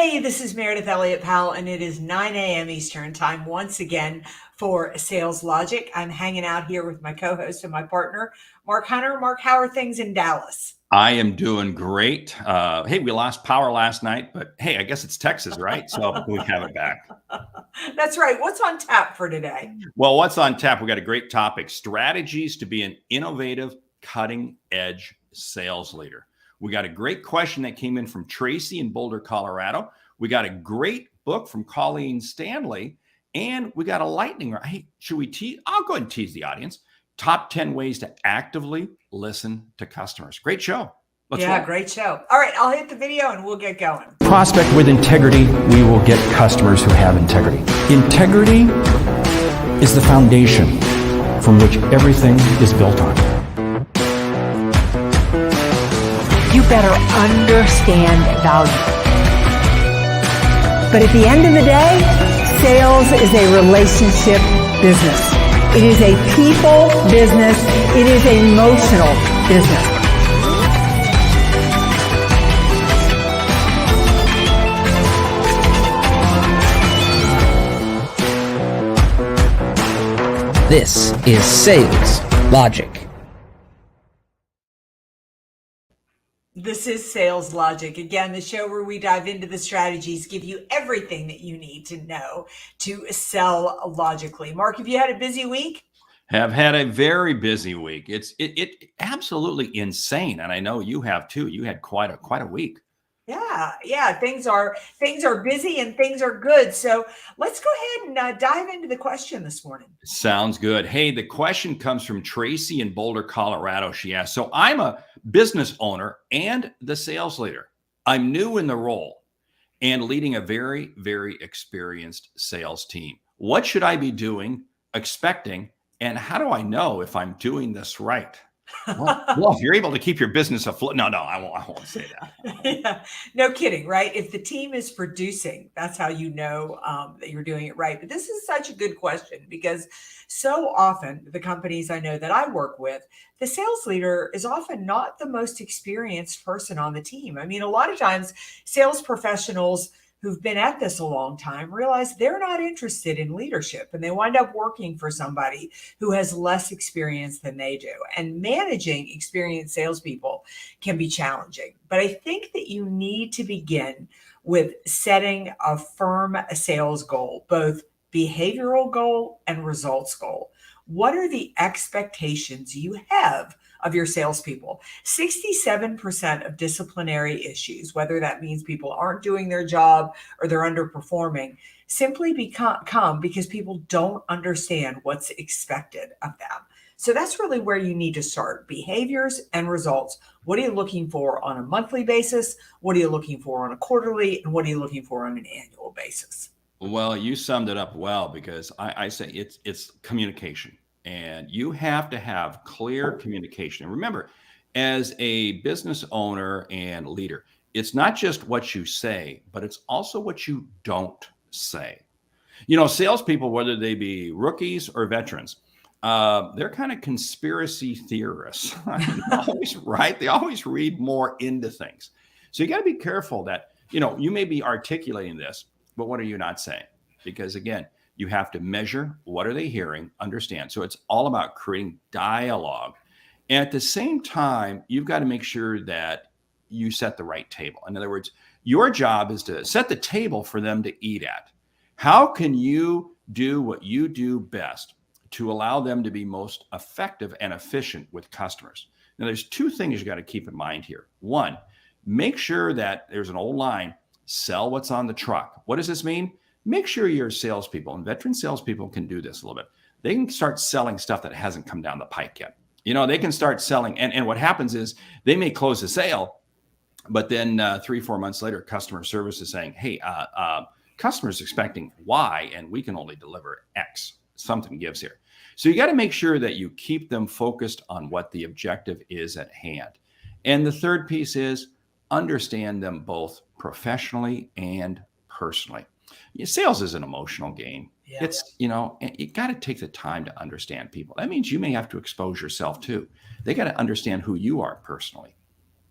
Hey, this is Meridith Elliott Powell, and it is 9 a.m. Eastern Time once again for Sales Logic. I'm hanging out here with my co-host and my partner, Mark Hunter. Mark, how are things in Dallas? I am doing great. Hey, we lost power last night, but hey, I guess it's Texas, right? So we have it back. That's right. What's on tap for today? Well, what's on tap? We got a great topic: strategies to be an innovative, cutting-edge sales leader. We got a great question that came in from Tracy in Boulder, Colorado. We got a great book from Colleen Stanley, and we got a lightning round. Hey, should we tease? I'll go ahead and tease the audience. Top 10 ways to actively listen to customers. Great show. Let's roll. Great show. All right, I'll hit the video and we'll get going. Prospect with integrity, we will get customers who have integrity. Integrity is the foundation from which everything is built on. You better understand value. But at the end of the day, sales is a relationship business. It is a people business. It is an emotional business. This is Sales Logic. This is Sales Logic. Again, the show where we dive into the strategies, give you everything that you need to know to sell logically. Mark, have you had a busy week? Have had a very busy week. It's absolutely insane, and I know you have too. You had quite a week. Yeah. Things are busy and things are good. So let's go ahead and dive into the question this morning. Sounds good. Hey, the question comes from Tracy in Boulder, Colorado. She asked, so I'm a business owner and the sales leader. I'm new in the role and leading a very, very experienced sales team. What should I be doing, expecting, and how do I know if I'm doing this right? Well, if you're able to keep your business afloat, no, I won't say that. Yeah, no kidding, right? If the team is producing, that's how you know that you're doing it right. But this is such a good question because so often the companies I know that I work with, the sales leader is often not the most experienced person on the team. I mean, a lot of times sales professionals who've been at this a long time realize they're not interested in leadership and they wind up working for somebody who has less experience than they do. And managing experienced salespeople can be challenging. But I think that you need to begin with setting a firm sales goal, both behavioral goal and results goal. What are the expectations you have of your salespeople? 67% of disciplinary issues, whether that means people aren't doing their job or they're underperforming, simply come because people don't understand what's expected of them. So that's really where you need to start: behaviors and results. What are you looking for on a monthly basis? What are you looking for on a quarterly? And what are you looking for on an annual basis? Well, you summed it up well because I say it's communication, and you have to have clear communication. And remember, as a business owner and leader, it's not just what you say, but it's also what you don't say. You know, salespeople, whether they be rookies or veterans, they're kind of conspiracy theorists. They always read more into things. So you got to be careful that, you may be articulating this, but what are you not saying? Because again, you have to measure what are they hearing, understand. So it's all about creating dialogue. And at the same time, you've got to make sure that you set the right table. In other words, your job is to set the table for them to eat at. How can you do what you do best to allow them to be most effective and efficient with customers? Now, there's two things you got to keep in mind here. One, make sure that there's an old line: sell what's on the truck. What does this mean? Make sure your salespeople, and veteran salespeople can do this a little bit, they can start selling stuff that hasn't come down the pike yet. They can start selling. And what happens is they may close the sale, but then 3-4 months later, customer service is saying, hey, customer's expecting Y and we can only deliver X. Something gives here. So you got to make sure that you keep them focused on what the objective is at hand. And the third piece is understand them both professionally and personally. Sales is an emotional game. Yeah. It's, and you got to take the time to understand people. That means you may have to expose yourself too. They got to understand who you are personally.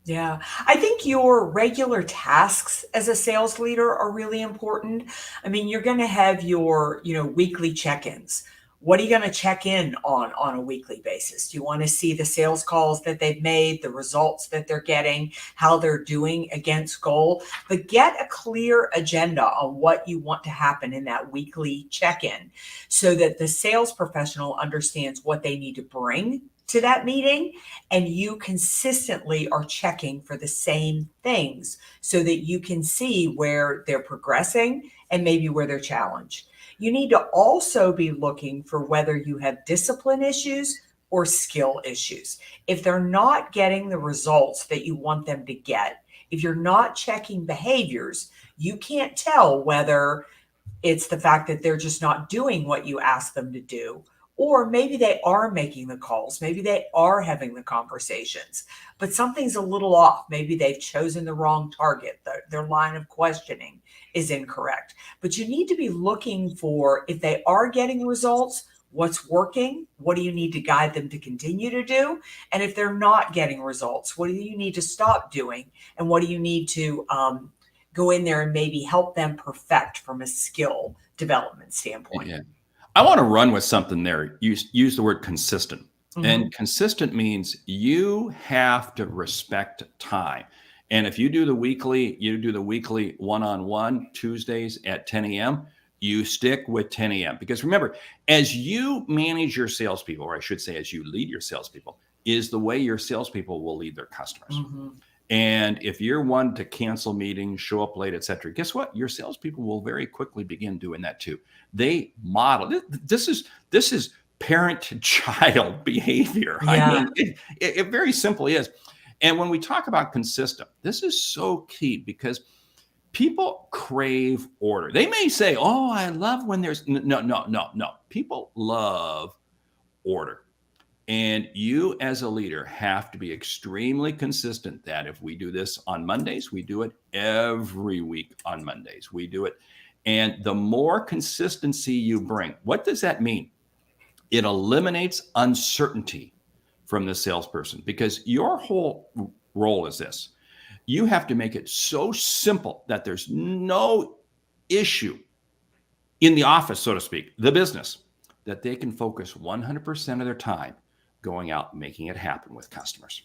Yeah, I think your regular tasks as a sales leader are really important. I mean, you're going to have your, weekly check-ins. What are you going to check in on a weekly basis? Do you want to see the sales calls that they've made, the results that they're getting, how they're doing against goal? But get a clear agenda on what you want to happen in that weekly check-in so that the sales professional understands what they need to bring to that meeting, and you consistently are checking for the same things so that you can see where they're progressing and maybe where they're challenged. You need to also be looking for whether you have discipline issues or skill issues. If they're not getting the results that you want them to get, if you're not checking behaviors, you can't tell whether it's the fact that they're just not doing what you ask them to do. Or maybe they are making the calls. Maybe they are having the conversations, but something's a little off. Maybe they've chosen the wrong target. Their line of questioning is incorrect. But you need to be looking for, if they are getting results, what's working? What do you need to guide them to continue to do? And if they're not getting results, what do you need to stop doing? And what do you need to go in there and maybe help them perfect from a skill development standpoint? Yeah. I want to run with something there. Use the word consistent. Mhm. And consistent means you have to respect time. And if you do the weekly one-on-one Tuesdays at 10 a.m., you stick with 10 a.m. Because remember, as you manage your salespeople, or I should say, as you lead your salespeople, is the way your salespeople will lead their customers. Mhm. And if you're one to cancel meetings, show up late, et cetera, guess what? Your salespeople will very quickly begin doing that too. They model. This is parent to child behavior. Yeah. I mean, it very simply is. And when we talk about consistent, this is so key because people crave order. They may say, "Oh, I love when there's no." People love order. And you as a leader have to be extremely consistent that if we do this on Mondays, we do it every week on Mondays. We do it. And the more consistency you bring, what does that mean? It eliminates uncertainty from the salesperson because your whole role is this. You have to make it so simple that there's no issue in the office, so to speak, the business, that they can focus 100% of their time going out and making it happen with customers.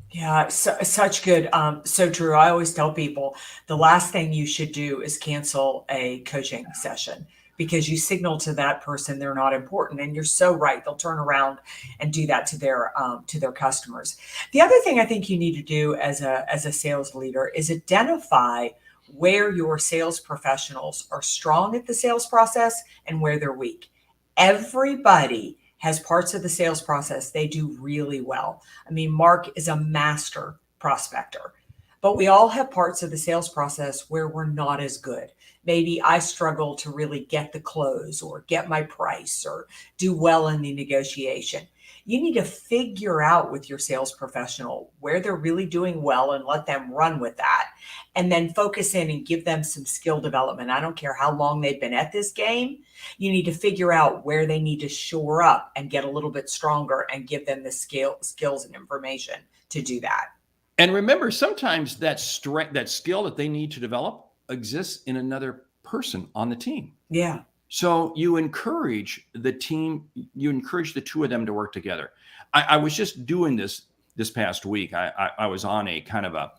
Yeah, such good. So true. I always tell people the last thing you should do is cancel a coaching session because you signal to that person they're not important. And you're so right. They'll turn around and do that to their customers. The other thing I think you need to do as a sales leader is identify where your sales professionals are strong at the sales process and where they're weak. Everybody has parts of the sales process they do really well. I mean, Mark is a master prospector, but we all have parts of the sales process where we're not as good. Maybe I struggle to really get the close or get my price or do well in the negotiation. You need to figure out with your sales professional where they're really doing well and let them run with that. And then focus in and give them some skill development. I don't care how long they've been at this game. You need to figure out where they need to shore up and get a little bit stronger and give them the skills and information to do that. And remember, sometimes that strength, that skill that they need to develop exists in another person on the team. Yeah. So you encourage the team, you encourage the two of them to work together. I was just doing this past week. I was on a kind of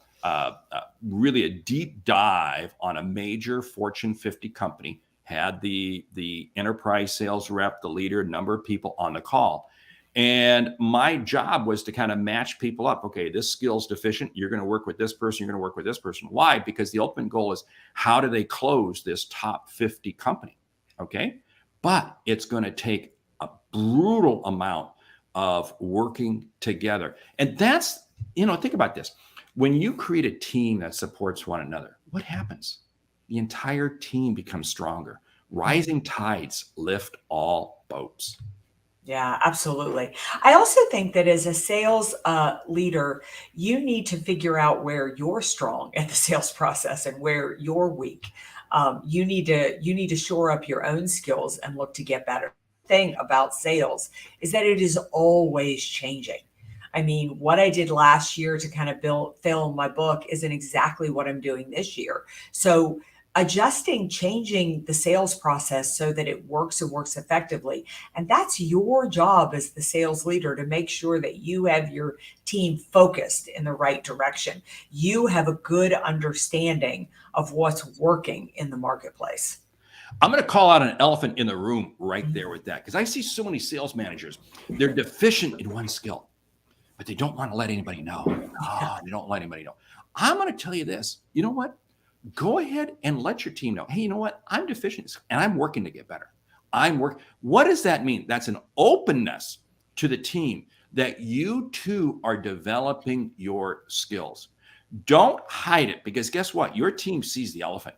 really a deep dive on a major Fortune 50 company, had the enterprise sales rep, the leader, number of people on the call. And my job was to kind of match people up. Okay, this skill's deficient. You're going to work with this person. You're going to work with this person. Why? Because the ultimate goal is how do they close this top 50 company? Okay. But it's going to take a brutal amount of working together. And that's, think about this. When you create a team that supports one another, what happens? The entire team becomes stronger. Rising tides lift all boats. Yeah, absolutely. I also think that as a sales leader, you need to figure out where you're strong at the sales process and where you're weak. You need to shore up your own skills and look to get better. Thing about sales is that it is always changing. I mean, what I did last year to kind of fill my book isn't exactly what I'm doing this year. So adjusting, changing the sales process so that it works and works effectively. And that's your job as the sales leader, to make sure that you have your team focused in the right direction. You have a good understanding of what's working in the marketplace. I'm going to call out an elephant in the room right there with that, because I see so many sales managers. They're deficient in one skill, but they don't want to let anybody know. Oh, they don't let anybody know. I'm going to tell you this. You know what? Go ahead and let your team know, hey, you know what? I'm deficient and I'm working to get better. What does that mean? That's an openness to the team that you too are developing your skills. Don't hide it, because guess what? Your team sees the elephant.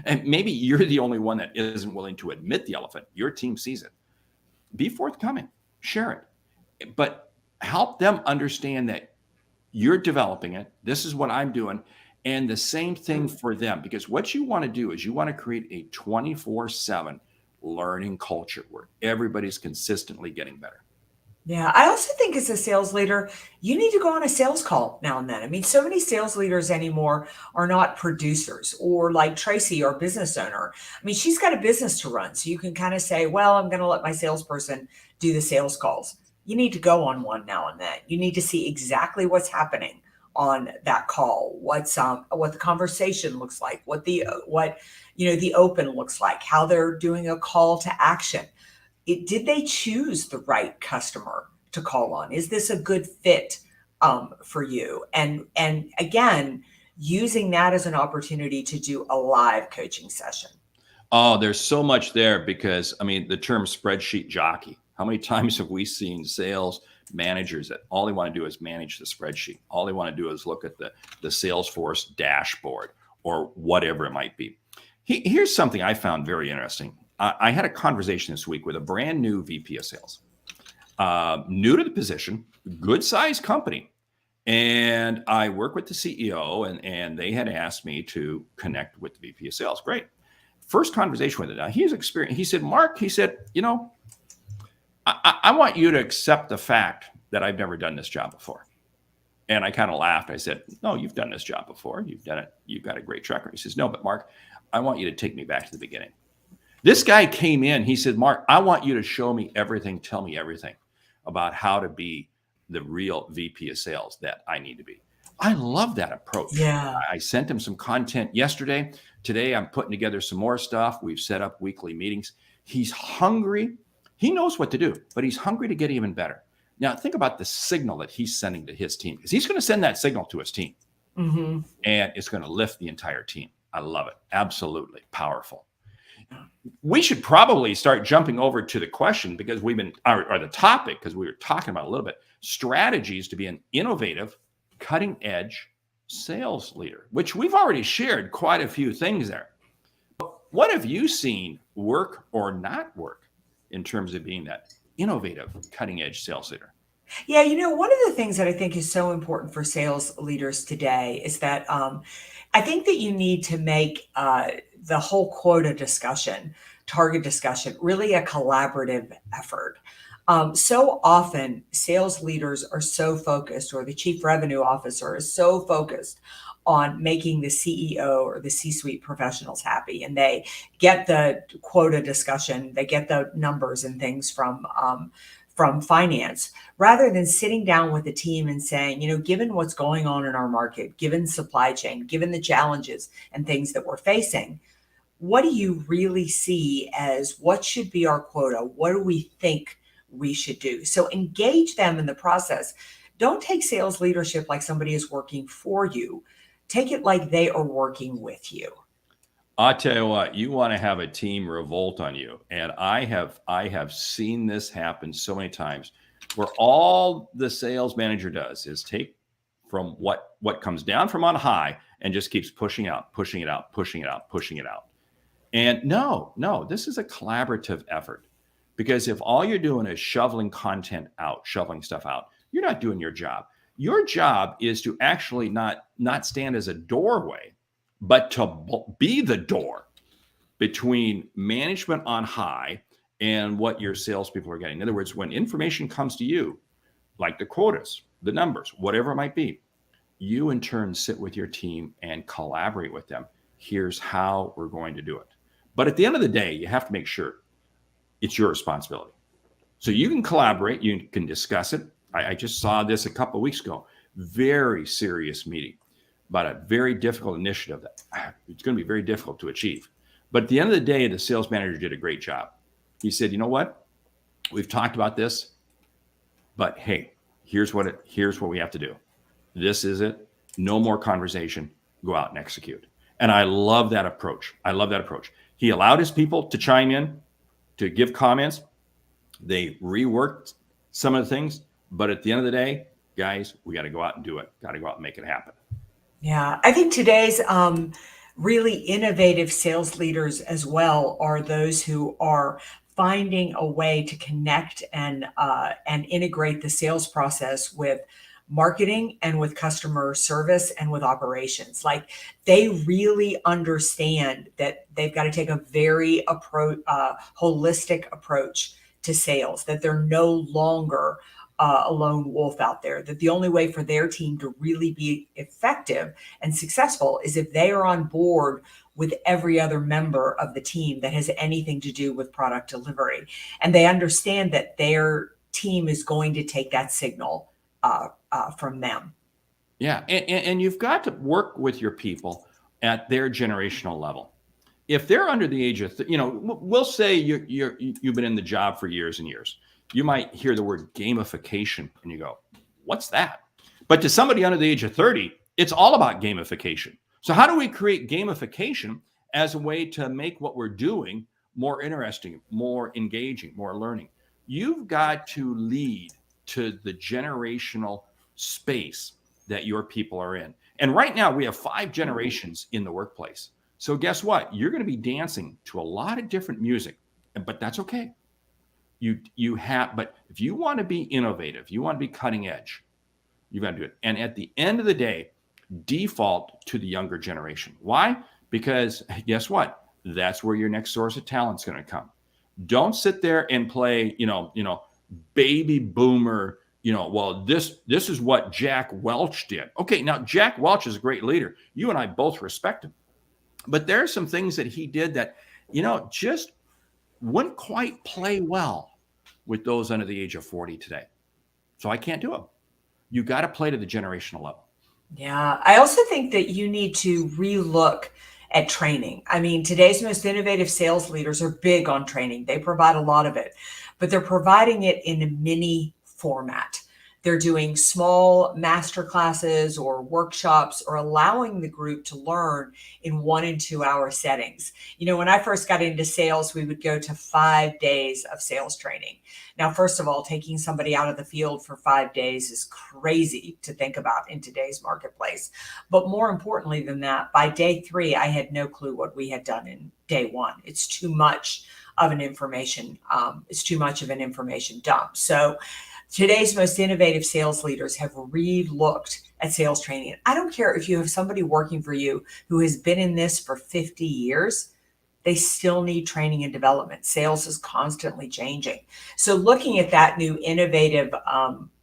And maybe you're the only one that isn't willing to admit the elephant. Your team sees it. Be forthcoming, share it, but help them understand that you're developing it. This is what I'm doing. And the same thing for them, because what you want to do is you want to create a 24/7 learning culture where everybody's consistently getting better. Yeah, I also think as a sales leader, you need to go on a sales call now and then. I mean, so many sales leaders anymore are not producers, or like Tracy, our business owner. I mean, she's got a business to run. So you can kind of say, well, I'm going to let my salesperson do the sales calls. You need to go on one now and then. You need to see exactly what's happening on that call, what the conversation looks like, what the open looks like, how they're doing a call to action. Did they choose the right customer to call on? Is this a good fit for you? And again, using that as an opportunity to do a live coaching session. Oh, there's so much there, because I mean, the term spreadsheet jockey. How many times have we seen sales managers that all they want to do is manage the spreadsheet? All they want to do is look at the Salesforce dashboard or whatever it might be. Here's something I found very interesting. I had a conversation this week with a brand new VP of sales, new to the position, good sized company. And I work with the CEO, and they had asked me to connect with the VP of sales. Great. First conversation with it. Now, he's experienced. He said, Mark, he said, I want you to accept the fact that I've never done this job before. And I kind of laughed. I said, no, you've done this job before. You've done it. You've got a great track record. He says, no, but Mark, I want you to take me back to the beginning. This guy came in. He said, Mark, I want you to show me everything. Tell me everything about how to be the real VP of sales that I need to be. I love that approach. Yeah. I sent him some content yesterday. Today, I'm putting together some more stuff. We've set up weekly meetings. He's hungry. He knows what to do, but he's hungry to get even better. Now, think about the signal that he's sending to his team, because he's going to send that signal to his team, and it's going to lift the entire team. I love it. Absolutely powerful. We should probably start jumping over to the question, because we've been, or the topic, because we were talking about a little bit, strategies to be an innovative, cutting edge sales leader, which we've already shared quite a few things there. What have you seen work or not work in terms of being that innovative, cutting edge sales leader? Yeah, one of the things that I think is so important for sales leaders today is that I think that you need to make the whole quota discussion, target discussion, really a collaborative effort. So often sales leaders are so focused, or the chief revenue officer is so focused on making the CEO or the C-suite professionals happy. And they get the quota discussion, they get the numbers and things from finance, rather than sitting down with the team and saying, given what's going on in our market, given supply chain, given the challenges and things that we're facing, what do you really see as what should be our quota? What do we think we should do? So engage them in the process. Don't take sales leadership like somebody is working for you. Take it like they are working with you. I'll tell you what, you want to have a team revolt on you. And I have seen this happen so many times, where all the sales manager does is take from what comes down from on high and just keeps pushing it out. And no, this is a collaborative effort, because if all you're doing is shoveling content out, shoveling stuff out, you're not doing your job. Your job is to actually not stand as a doorway, but to be the door between management on high and what your salespeople are getting. In other words, when information comes to you, like the quotas, the numbers, whatever it might be. You in turn sit with your team and collaborate with them. Here's how we're going to do it. But at the end of the day, you have to make sure it's your responsibility. So you can collaborate, you can discuss it. I just saw this a couple of weeks ago. Very serious meeting about a very difficult initiative that it's going to be very difficult to achieve. But at the end of the day, the sales manager did a great job. He said, you know what? We've talked about this, but hey, here's what we have to do. This is it. No more conversation. Go out and execute. And I love that approach. He allowed his people to chime in, to give comments. They reworked some of the things, but at the end of the day, guys, we got to go out and do it. Got to go out and make it happen. Yeah, I think today's really innovative sales leaders as well are those who are finding a way to connect and integrate the sales process with marketing and with customer service and with operations. Like they really understand that they've got to take a very holistic approach to sales, that they're no longer a lone wolf out there, that the only way for their team to really be effective and successful is if they are on board with every other member of the team that has anything to do with product delivery. And they understand that their team is going to take that signal from them. Yeah, and you've got to work with your people at their generational level. If they're under the age of, we'll say you've been in the job for years and years. You might hear the word gamification and you go, what's that? But to somebody under the age of 30, it's all about gamification. So how do we create gamification as a way to make what we're doing more interesting, more engaging, more learning? You've got to lead to the generational space that your people are in. And right now we have 5 generations in the workplace. So guess what? You're going to be dancing to a lot of different music, but that's okay. But if you want to be innovative, you want to be cutting edge, you've got to do it. And at the end of the day, default to the younger generation. Why? Because guess what? That's where your next source of talent is going to come. Don't sit there and play, baby boomer, well, this is what Jack Welch did. Okay, now Jack Welch is a great leader. You and I both respect him. But there are some things that he did that, just wouldn't quite play well with those under the age of 40 today. So I can't do it. You got to play to the generational level. Yeah, I also think that you need to relook at training. I mean, today's most innovative sales leaders are big on training. They provide a lot of it, but they're providing it in a mini format. They're doing small master classes or workshops or allowing the group to learn in 1 and 2 hour settings. When I first got into sales, we would go to 5 days of sales training. Now, first of all, taking somebody out of the field for 5 days is crazy to think about in today's marketplace. But more importantly than that, by day 3, I had no clue what we had done in day 1. It's too much of an information. It's too much of an information dump. So today's most innovative sales leaders have re-looked at sales training. I don't care if you have somebody working for you who has been in this for 50 years, they still need training and development. Sales is constantly changing. So looking at that new innovative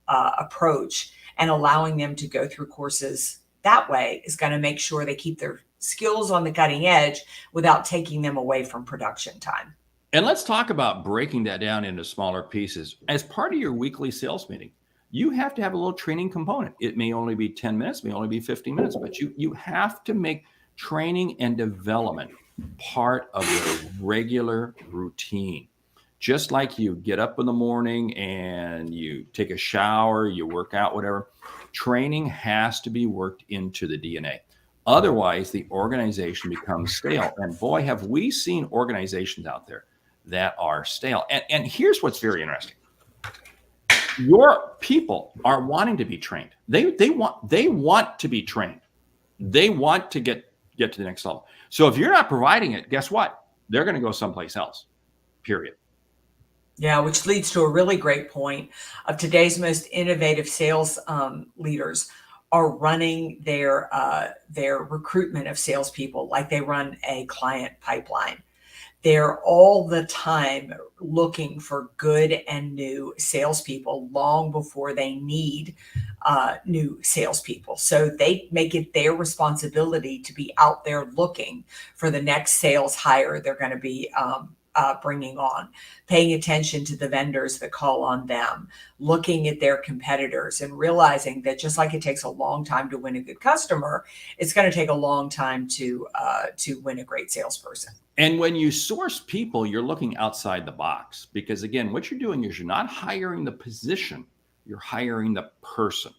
approach and allowing them to go through courses that way is going to make sure they keep their skills on the cutting edge without taking them away from production time. And let's talk about breaking that down into smaller pieces. As part of your weekly sales meeting, you have to have a little training component. It may only be 10 minutes, may only be 15 minutes, but you have to make training and development part of your regular routine. Just like you get up in the morning and you take a shower, you work out, whatever, training has to be worked into the DNA. Otherwise, the organization becomes stale. And boy, have we seen organizations out there that are stale. And here's what's very interesting. Your people are wanting to be trained. They want to be trained. They want to get to the next level. So if you're not providing it, guess what? They're going to go someplace else, period. Yeah, which leads to a really great point of today's most innovative sales leaders are running their recruitment of salespeople like they run a client pipeline. They're all the time looking for good and new salespeople long before they need new salespeople. So they make it their responsibility to be out there looking for the next sales hire they're going to be bringing on, paying attention to the vendors that call on them, looking at their competitors, and realizing that just like it takes a long time to win a good customer, it's going to take a long time to win a great salesperson. And when you source people, you're looking outside the box, because again, what you're doing is you're not hiring the position, you're hiring the person.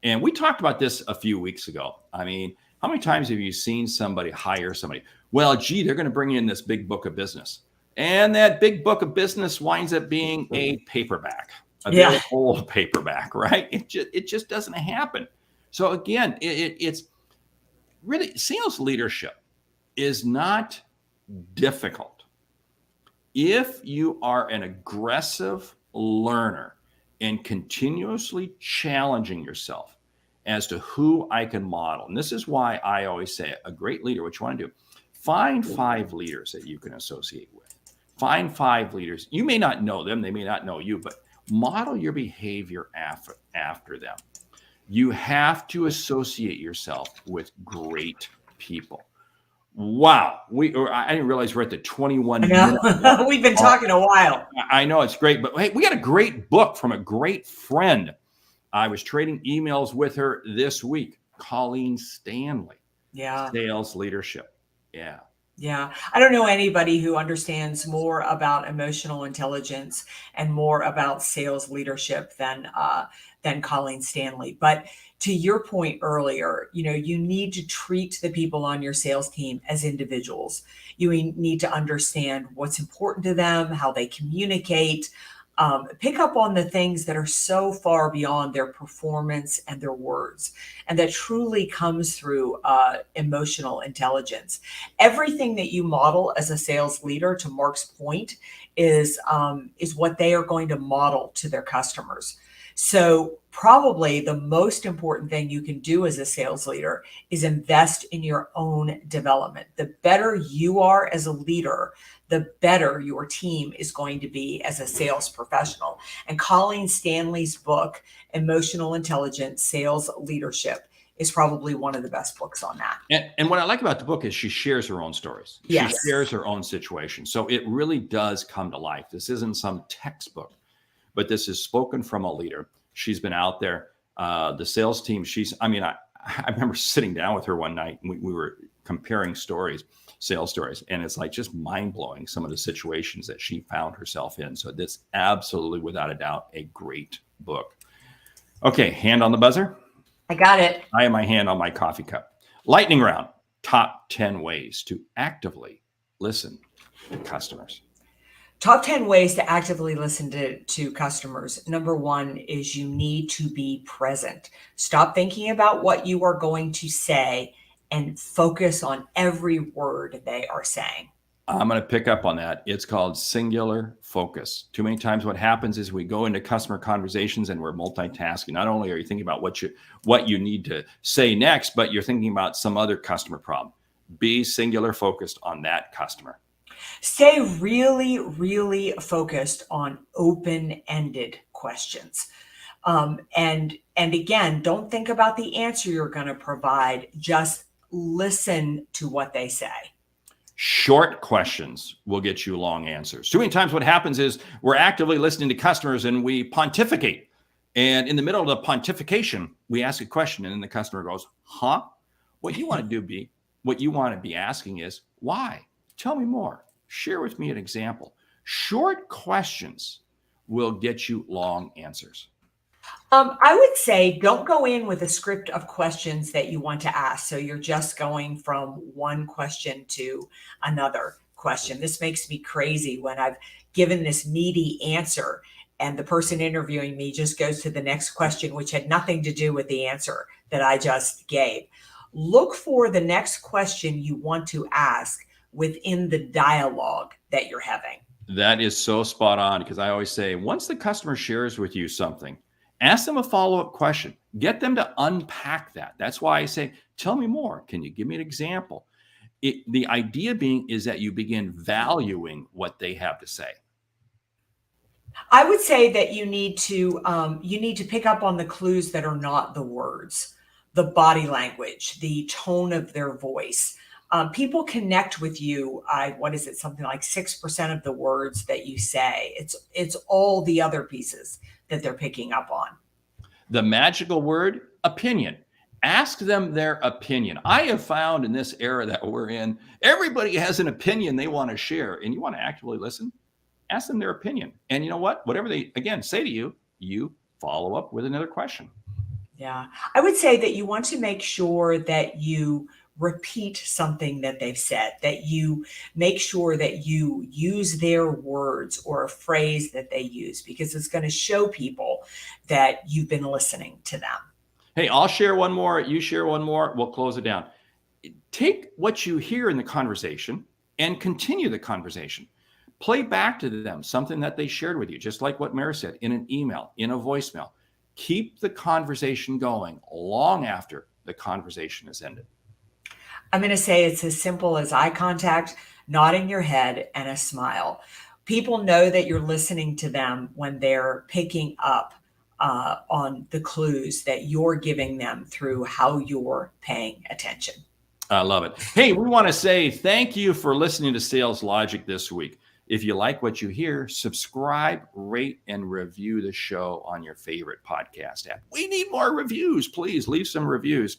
And we talked about this a few weeks ago. I mean, how many times have you seen somebody hire somebody? Well, gee, they're going to bring in this big book of business. And that big book of business winds up being a paperback, a very old paperback, right? It just doesn't happen. So again, it's really, sales leadership is not difficult. If you are an aggressive learner and continuously challenging yourself as to who I can model. And this is why I always say a great leader, what you want to do, find 5 leaders that you can associate with. Find 5 leaders. You may not know them. They may not know you, but model your behavior after them. You have to associate yourself with great people. Wow. I didn't realize we're at the 21 minute mark. We've been talking a while. I know it's great, but hey, we got a great book from a great friend. I was trading emails with her this week, Colleen Stanley. Yeah. Sales leadership. Yeah. Yeah. I don't know anybody who understands more about emotional intelligence and more about sales leadership than Colleen Stanley. But to your point earlier, you need to treat the people on your sales team as individuals. You need to understand what's important to them, how they communicate, pick up on the things that are so far beyond their performance and their words, and that truly comes through emotional intelligence. Everything that you model as a sales leader, to Mark's point, is what they are going to model to their customers. So probably the most important thing you can do as a sales leader is invest in your own development. The better you are as a leader, the better your team is going to be as a sales professional. And Colleen Stanley's book, Emotional Intelligence, Sales Leadership, is probably one of the best books on that. And what I like about the book is she shares her own stories. Yes. She shares her own situation. So it really does come to life. This isn't some textbook, but this is spoken from a leader. She's been out there. The sales team, I remember sitting down with her one night and we were comparing stories, sales stories. And it's like just mind blowing, some of the situations that she found herself in. So this absolutely, without a doubt, a great book. Okay. Hand on the buzzer. I got it. I have my hand on my coffee cup. Lightning round. Top 10 ways to actively listen to customers. Top 10 ways to actively listen to customers. Number 1 is you need to be present. Stop thinking about what you are going to say and focus on every word they are saying. I'm going to pick up on that. It's called singular focus. Too many times what happens is we go into customer conversations and we're multitasking. Not only are you thinking about what you need to say next, but you're thinking about some other customer problem. Be singular focused on that customer. Stay really, really focused on open-ended questions. And again, don't think about the answer you're going to provide. Just listen to what they say. Short questions will get you long answers. Too many times what happens is we're actively listening to customers and we pontificate. And in the middle of the pontification, we ask a question and then the customer goes, huh? What you want to be asking is, why? Tell me more. Share with me an example. Short questions will get you long answers. I would say don't go in with a script of questions that you want to ask. So you're just going from one question to another question. This makes me crazy when I've given this meaty answer and the person interviewing me just goes to the next question, which had nothing to do with the answer that I just gave. Look for the next question you want to ask within the dialogue that you're having. That is so spot on, because I always say, once the customer shares with you something, ask them a follow-up question. Get them to unpack that. That's why I say, tell me more. Can you give me an example? The idea being is that you begin valuing what they have to say. I would say that you need to pick up on the clues that are not the words, the body language, the tone of their voice. People connect with you. What is it? Something like 6% of the words that you say. It's all the other pieces that they're picking up on. The magical word, opinion. Ask them their opinion. I have found in this era that we're in, everybody has an opinion they want to share, and you want to actively listen. Ask them their opinion. And you know what? Whatever they, again, say to you, you follow up with another question. Yeah. I would say that you want to make sure that you repeat something that they've said, that you make sure that you use their words or a phrase that they use, because it's going to show people that you've been listening to them. Hey, I'll share one more. You share one more. We'll close it down. Take what you hear in the conversation and continue the conversation. Play back to them something that they shared with you, just like what Mary said, in an email, in a voicemail. Keep the conversation going long after the conversation is ended. I'm going to say it's as simple as eye contact, nodding your head, and a smile. People know that you're listening to them when they're picking up on the clues that you're giving them through how you're paying attention. I love it. Hey, we want to say thank you for listening to Sales Logic this week. If you like what you hear, subscribe, rate, and review the show on your favorite podcast app. We need more reviews. Please leave some reviews.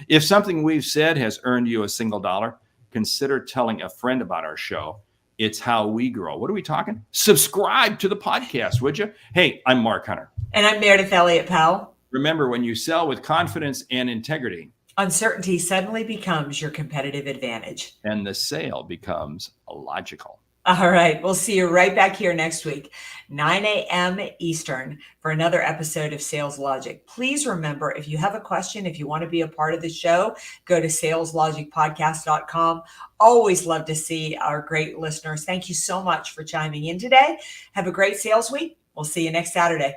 If something we've said has earned you a single dollar, consider telling a friend about our show. It's how we grow. What are we talking? Subscribe to the podcast, would you? Hey, I'm Mark Hunter. And I'm Meridith Elliott Powell. Remember, when you sell with confidence and integrity, uncertainty suddenly becomes your competitive advantage. And the sale becomes logical. All right. We'll see you right back here next week, 9 a.m. Eastern, for another episode of Sales Logic. Please remember, if you have a question, if you want to be a part of the show, go to saleslogicpodcast.com. Always love to see our great listeners. Thank you so much for chiming in today. Have a great sales week. We'll see you next Saturday.